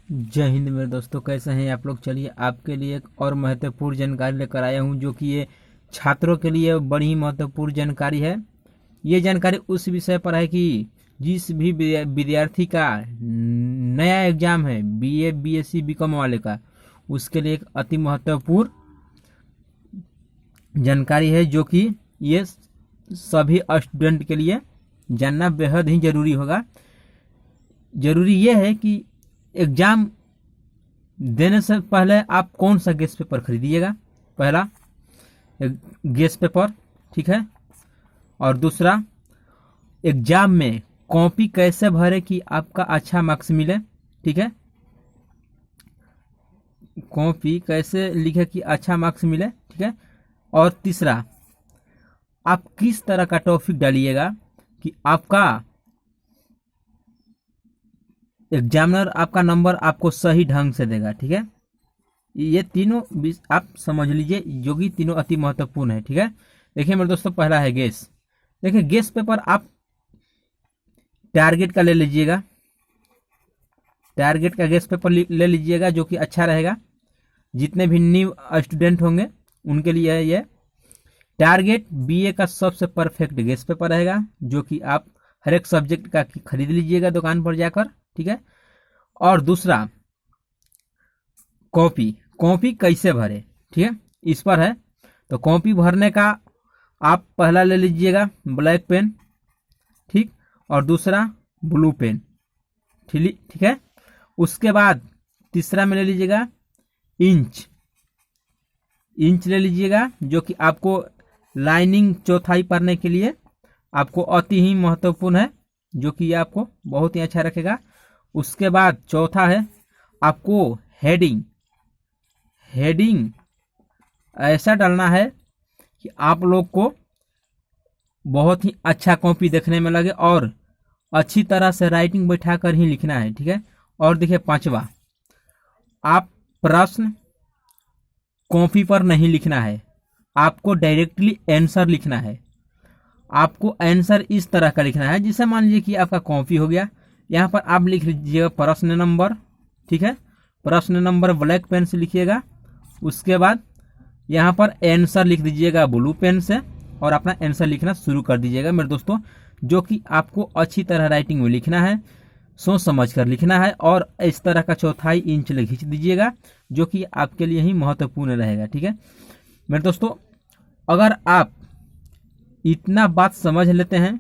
जय हिंद मेरे दोस्तों, कैसे हैं आप लोग। चलिए आपके लिए एक और महत्वपूर्ण जानकारी लेकर आया हूं, जो कि ये छात्रों के लिए बड़ी ही महत्वपूर्ण जानकारी है। ये जानकारी उस विषय पर है कि जिस भी विद्यार्थी का नया एग्जाम है बीए बीएससी बीकॉम वाले का, उसके लिए एक अति महत्वपूर्ण जानकारी है, जो कि ये सभी स्टूडेंट के लिए जानना बेहद ही जरूरी होगा। जरूरी ये है कि एग्जाम देने से पहले आप कौन सा गेस्ट पेपर खरीदिएगा। पहला गेस्ट पेपर, ठीक है। और दूसरा, एग्जाम में कॉपी कैसे भरे कि आपका अच्छा मार्क्स मिले, ठीक है। कॉपी कैसे लिखे कि अच्छा मार्क्स मिले, ठीक है। और तीसरा, आप किस तरह का टॉपिक डालिएगा कि आपका एग्जामिनर आपका नंबर आपको सही ढंग से देगा, ठीक है। ये तीनों आप समझ लीजिए, जो कि तीनों अति महत्वपूर्ण है, ठीक है। देखिए मेरे दोस्तों, पहला है गेस। देखिए गेस पेपर आप टारगेट का ले लीजिएगा, टारगेट का गेस पेपर ले लीजिएगा, जो कि अच्छा रहेगा। जितने भी न्यू स्टूडेंट होंगे उनके लिए है ये। टारगेट बीए का सबसे परफेक्ट गेस पेपर रहेगा, जो कि आप हर एक सब्जेक्ट का खरीद लीजिएगा दुकान पर जाकर, ठीक है। और दूसरा, कॉपी कैसे भरे, ठीक है, इस पर है। तो कॉपी भरने का आप पहला ले लीजिएगा ब्लैक पेन, ठीक। और दूसरा ब्लू पेन, ठीक है। उसके बाद तीसरा में ले लीजिएगा इंच ले लीजिएगा, जो कि आपको लाइनिंग चौथाई पढ़ने के लिए आपको अति ही महत्वपूर्ण है, जो कि आपको बहुत ही अच्छा रखेगा। उसके बाद चौथा है आपको हेडिंग ऐसा डालना है कि आप लोग को बहुत ही अच्छा कॉपी देखने में लगे और अच्छी तरह से राइटिंग बैठा कर ही लिखना है, ठीक है। और देखिए पांचवा, आप प्रश्न कॉपी पर नहीं लिखना है, आपको डायरेक्टली आंसर लिखना है। आपको आंसर इस तरह का लिखना है, जिसे मान लीजिए कि आपका कॉपी हो गया, यहाँ पर आप लिख लीजिएगा प्रश्न नंबर, ठीक है। प्रश्न नंबर ब्लैक पेन से लिखिएगा। उसके बाद यहाँ पर आंसर लिख दीजिएगा ब्लू पेन से, और अपना आंसर लिखना शुरू कर दीजिएगा मेरे दोस्तों, जो कि आपको अच्छी तरह राइटिंग में लिखना है, सोच समझ कर लिखना है। और इस तरह का चौथाई इंच खींच दीजिएगा, जो कि आपके लिए ही महत्वपूर्ण रहेगा, ठीक है मेरे दोस्तों। अगर आप इतना बात समझ लेते हैं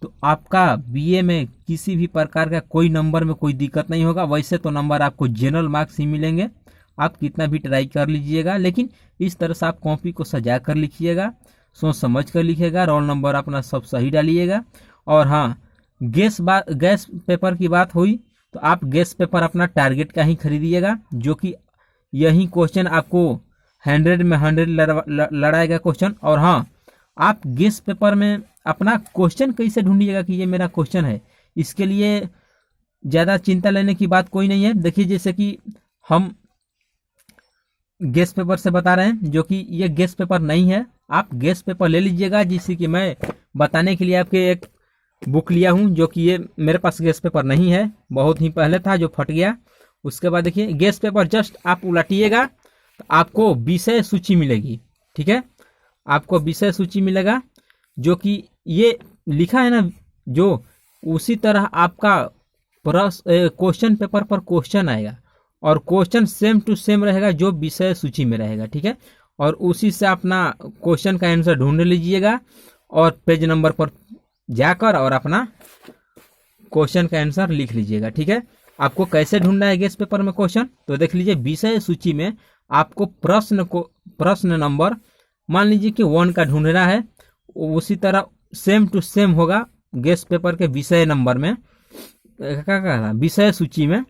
तो आपका बीए में किसी भी प्रकार का कोई नंबर में कोई दिक्कत नहीं होगा। वैसे तो नंबर आपको जनरल मार्क्स ही मिलेंगे, आप कितना भी ट्राई कर लीजिएगा, लेकिन इस तरह से आप कॉपी को सजा कर लिखिएगा, सोच समझ कर लिखिएगा, रोल नंबर अपना सब सही डालिएगा। और हाँ, गैस पेपर की बात हुई तो आप गैस पेपर अपना टारगेट का ही खरीदिएगा, जो कि यही क्वेश्चन आपको 100 में 100 लड़ाएगा क्वेश्चन। और हाँ, आप गेस पेपर में अपना क्वेश्चन कैसे ढूंढिएगा कि ये मेरा क्वेश्चन है, इसके लिए ज़्यादा चिंता लेने की बात कोई नहीं है। देखिए जैसे कि हम गेस पेपर से बता रहे हैं, जो कि ये गेस पेपर नहीं है, आप गेस पेपर ले लीजिएगा, जिससे कि मैं बताने के लिए आपके एक बुक लिया हूँ, जो कि ये मेरे पास गेस पेपर नहीं है, बहुत ही पहले था जो फट गया। उसके बाद देखिए गेस पेपर जस्ट आप उलटिएगा तो आपको विषय सूची मिलेगी, ठीक है। आपको विषय सूची मिलेगा, जो कि ये लिखा है ना, जो उसी तरह आपका क्वेश्चन पेपर पर क्वेश्चन आएगा, और क्वेश्चन सेम टू सेम रहेगा जो विषय सूची में रहेगा, ठीक है। और उसी से अपना क्वेश्चन का आंसर ढूंढ लीजिएगा, और पेज नंबर पर जाकर और अपना क्वेश्चन का आंसर लिख लीजिएगा, ठीक है। आपको कैसे ढूंढना है गेस पेपर में क्वेश्चन, तो देख लीजिए विषय सूची में आपको प्रश्न नंबर मान लीजिए कि 1 का ढूंढना है, उसी तरह सेम टू सेम होगा गेस पेपर के विषय नंबर में, क्या विषय सूची में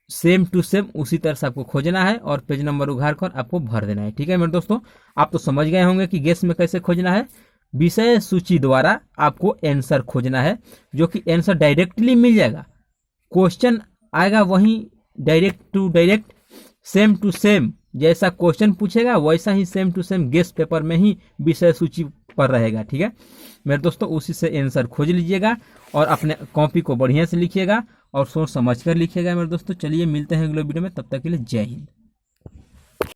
सेम टू सेम उसी तरह से आपको खोजना है, और पेज नंबर उघाड़ कर आपको भर देना है, ठीक है मेरे दोस्तों। आप तो समझ गए होंगे कि गेस में कैसे खोजना है। विषय सूची द्वारा आपको आंसर खोजना है, जो कि आंसर डायरेक्टली मिल जाएगा, क्वेश्चन आएगा वहीं direct to direct, same to same, जैसा क्वेश्चन पूछेगा वैसा ही same to same guess paper में ही विषय सूची पर रहेगा, ठीक है मेरे दोस्तों। उसी से आंसर खोज लीजिएगा और अपने कॉपी को बढ़िया से लिखिएगा और सोच समझ कर लिखिएगा मेरे दोस्तों। चलिए मिलते हैं अगले वीडियो में, तब तक के लिए जय हिंद।